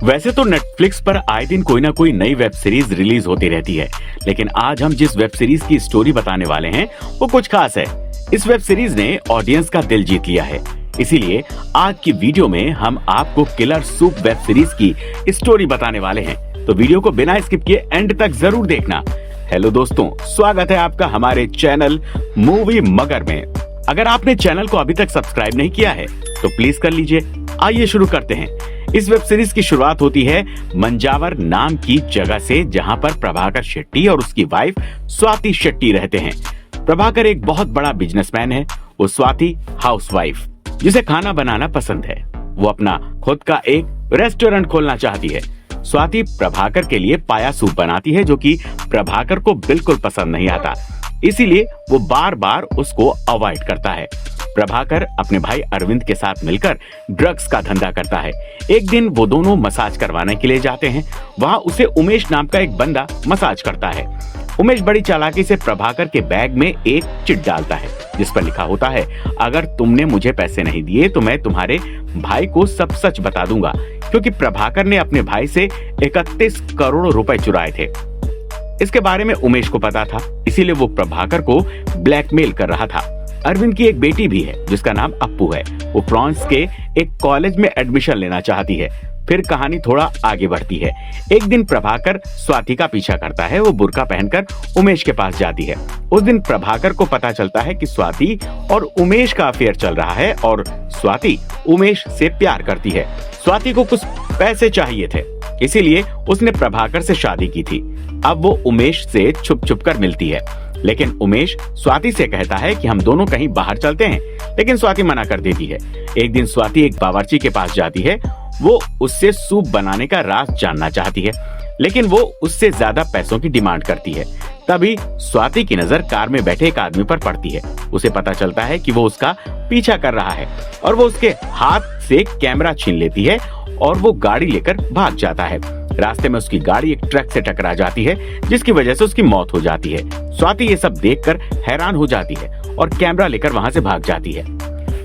वैसे तो नेटफ्लिक्स पर आए दिन कोई ना कोई नई वेब सीरीज रिलीज होती रहती है, लेकिन आज हम जिस वेब सीरीज की स्टोरी बताने वाले हैं वो कुछ खास है। इस वेब सीरीज ने ऑडियंस का दिल जीत लिया है, इसीलिए आज की वीडियो में हम आपको किलर सूप वेब सीरीज की स्टोरी बताने वाले हैं, तो वीडियो को बिना स्किप किए एंड तक जरूर देखना। हेलो दोस्तों, स्वागत है आपका हमारे चैनल मूवी मगर में। अगर आपने चैनल को अभी तक सब्सक्राइब नहीं किया है तो प्लीज कर लीजिए। आइए शुरू करते हैं। इस वेब सीरीज की शुरुआत होती है मंजावर नाम की जगह से, जहां पर प्रभाकर शेट्टी और उसकी वाइफ स्वाति शेट्टी रहते हैं। प्रभाकर एक बहुत बड़ा बिजनेसमैन है, वो स्वाति हाउसवाइफ जिसे खाना बनाना पसंद है। वो अपना खुद का एक रेस्टोरेंट खोलना चाहती है। स्वाति प्रभाकर के लिए पाया सूप बनाती है, जो कि प्रभाकर को बिल्कुल पसंद नहीं आता, इसीलिए वो बार बार उसको अवॉइड करता है। प्रभाकर अपने भाई अरविंद के साथ मिलकर ड्रग्स का धंधा करता है। एक दिन वो दोनों मसाज करवाने के लिए जाते हैं। वहां उसे उमेश नाम का एक बंदा मसाज करता है। उमेश बड़ी चालाकी से प्रभाकर के बैग में एक चिट डालता है, जिस पर लिखा होता है, अगर तुमने मुझे पैसे नहीं दिए तो मैं तुम्हारे भाई को सब सच बता दूंगा, क्योंकि प्रभाकर ने अपने भाई से 31 करोड़ रुपए चुराए थे। इसके बारे में उमेश को पता था, इसीलिए वो प्रभाकर को ब्लैकमेल कर रहा था। अरविंद की एक बेटी भी है जिसका नाम अप्पू है। वो फ्रांस के एक कॉलेज में एडमिशन लेना चाहती है। फिर कहानी थोड़ा आगे बढ़ती है। एक दिन प्रभाकर स्वाति का पीछा करता है। वो बुर्का पहनकर उमेश के पास जाती है। उस दिन प्रभाकर को पता चलता है कि स्वाति और उमेश का अफेयर चल रहा है और स्वाति उमेश से प्यार करती है। स्वाति को कुछ पैसे चाहिए थे, इसीलिए उसने प्रभाकर से शादी की थी। अब वो उमेश से छुप छुप कर मिलती है, लेकिन उमेश स्वाति से कहता है कि हम दोनों कहीं बाहर चलते हैं, लेकिन स्वाति मना कर देती है। एक दिन स्वाति एक बावर्ची के पास जाती है। वो उससे सूप बनाने का राज जानना चाहती है, लेकिन वो उससे ज्यादा पैसों की डिमांड करती है। तभी स्वाति की नजर कार में बैठे एक आदमी पर पड़ती है। उसे पता चलता है कि वो उसका पीछा कर रहा है और वो उसके हाथ से कैमरा छीन लेती है और वो गाड़ी लेकर भाग जाता है। रास्ते में उसकी गाड़ी एक ट्रक से टकरा जाती है, जिसकी वजह से उसकी मौत हो जाती है। स्वाति ये सब देखकर हैरान हो जाती है और कैमरा लेकर वहां से भाग जाती है।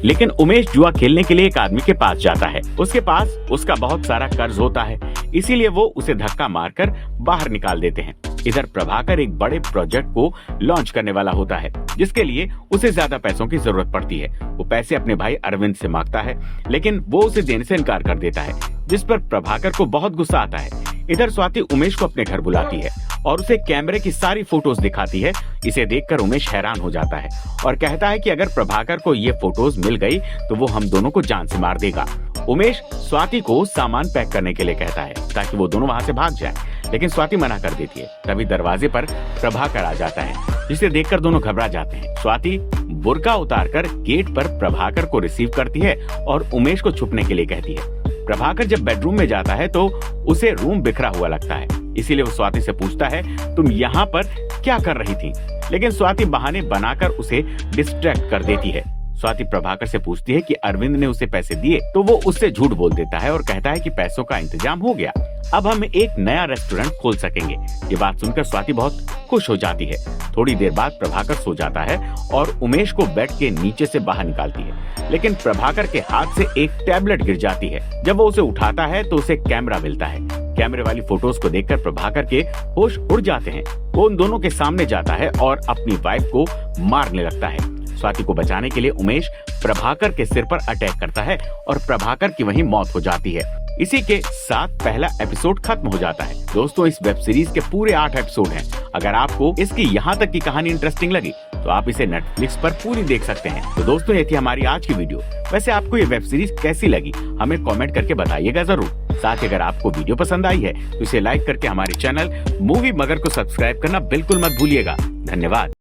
लेकिन उमेश जुआ खेलने के लिए एक आदमी के पास जाता है। उसके पास उसका बहुत सारा कर्ज होता है, इसीलिए वो उसे धक्का मारकर बाहर निकाल देते हैं। इधर प्रभाकर एक बड़े प्रोजेक्ट को लॉन्च करने वाला होता है, जिसके लिए उसे ज्यादा पैसों की जरूरत पड़ती है। वो पैसे अपने भाई अरविंद से मांगता है, लेकिन वो उसे देने से इनकार कर देता है, जिस पर प्रभाकर को बहुत गुस्सा आता है। इधर स्वाति उमेश को अपने घर बुलाती है और उसे कैमरे की सारी फोटोज दिखाती है। इसे देखकर उमेश हैरान हो जाता है और कहता है कि अगर प्रभाकर को ये फोटोज मिल गई तो वो हम दोनों को जान से मार देगा। उमेश स्वाति को सामान पैक करने के लिए कहता है ताकि वो दोनों वहां से भाग जाएं, लेकिन स्वाति मना कर देती है। तभी दरवाजे पर प्रभाकर आ जाता है, जिसे देखकर दोनों घबरा जाते हैं। स्वाति बुर्का उतारकर गेट पर प्रभाकर को रिसीव करती है और उमेश को छुपने के लिए कहती है। प्रभाकर जब बेडरूम में जाता है तो उसे रूम बिखरा हुआ लगता है, इसीलिए वो स्वाति से पूछता है, तुम यहाँ पर क्या कर रही थी? लेकिन स्वाति बहाने बनाकर उसे डिस्ट्रैक्ट कर देती है। स्वाति प्रभाकर से पूछती है कि अरविंद ने उसे पैसे दिए, तो वो उससे झूठ बोल देता है और कहता है कि पैसों का इंतजाम हो गया, अब हम एक नया रेस्टोरेंट खोल सकेंगे। ये बात सुनकर स्वाति बहुत खुश हो जाती है। थोड़ी देर बाद प्रभाकर सो जाता है और उमेश को बेड के नीचे से बाहर निकालती है, लेकिन प्रभाकर के हाथ से एक टैबलेट गिर जाती है। जब वो उसे उठाता है तो उसे कैमरा मिलता है। कैमरे वाली फोटोज को देखकर प्रभाकर के होश उड़ जाते हैं। वो उन दोनों के सामने जाता है और अपनी वाइफ को मारने लगता है। स्वाति को बचाने के लिए उमेश प्रभाकर के सिर पर अटैक करता है और प्रभाकर की वहीं मौत हो जाती है। इसी के साथ पहला एपिसोड खत्म हो जाता है। दोस्तों, इस वेब सीरीज के पूरे 8 एपिसोड हैं। अगर आपको इसकी यहाँ तक की कहानी इंटरेस्टिंग लगी तो आप इसे नेटफ्लिक्स पर पूरी देख सकते हैं। तो दोस्तों, ये थी हमारी आज की वीडियो। वैसे आपको ये वेब सीरीज कैसी लगी हमें कमेंट करके बताइएगा जरूर। साथ ही अगर आपको वीडियो पसंद आई है तो इसे लाइक करके हमारे चैनल मूवी मगर को सब्सक्राइब करना बिल्कुल मत भूलिएगा। धन्यवाद।